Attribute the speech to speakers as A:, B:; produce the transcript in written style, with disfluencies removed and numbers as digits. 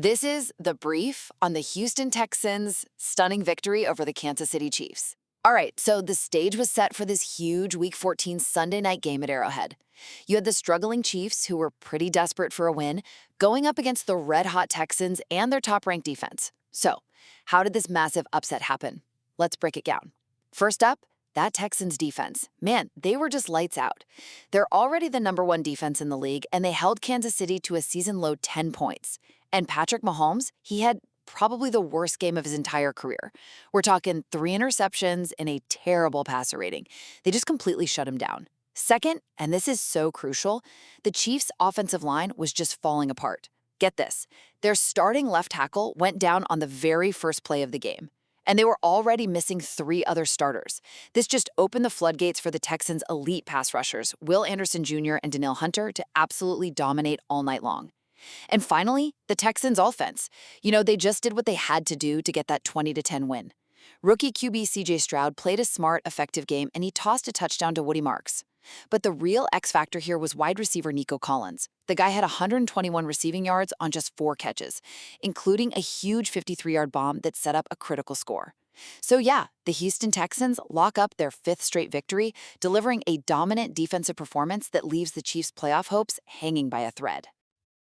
A: This is the brief on the Houston Texans' stunning victory over the Kansas City Chiefs. All right, so the stage was set for this huge Week 14 Sunday night game at Arrowhead. You had the struggling Chiefs, who were pretty desperate for a win, going up against the red-hot Texans and their top-ranked defense. So, how did this massive upset happen? Let's break it down. First up, that Texans defense. Man, they were just lights out. They're already the #1 defense in the league, and they held Kansas City to a season-low 10 points. And Patrick Mahomes, he had probably the worst game of his entire career. We're talking 3 interceptions and a terrible passer rating. They just completely shut him down. Second, and this is so crucial, the Chiefs' offensive line was just falling apart. Get this, their starting left tackle went down on the very first play of the game, and they were already missing 3 other starters. This just opened the floodgates for the Texans' elite pass rushers, Will Anderson Jr. and Danielle Hunter, to absolutely dominate all night long. And finally, the Texans' offense. They just did what they had to do to get that 20-10 win. Rookie QB CJ Stroud played a smart, effective game, and he tossed a touchdown to Woody Marks. But the real X factor here was wide receiver Nico Collins. The guy had 121 receiving yards on just 4 catches, including a huge 53-yard bomb that set up a critical score. So yeah, the Houston Texans lock up their 5th straight victory, delivering a dominant defensive performance that leaves the Chiefs' playoff hopes hanging by a thread.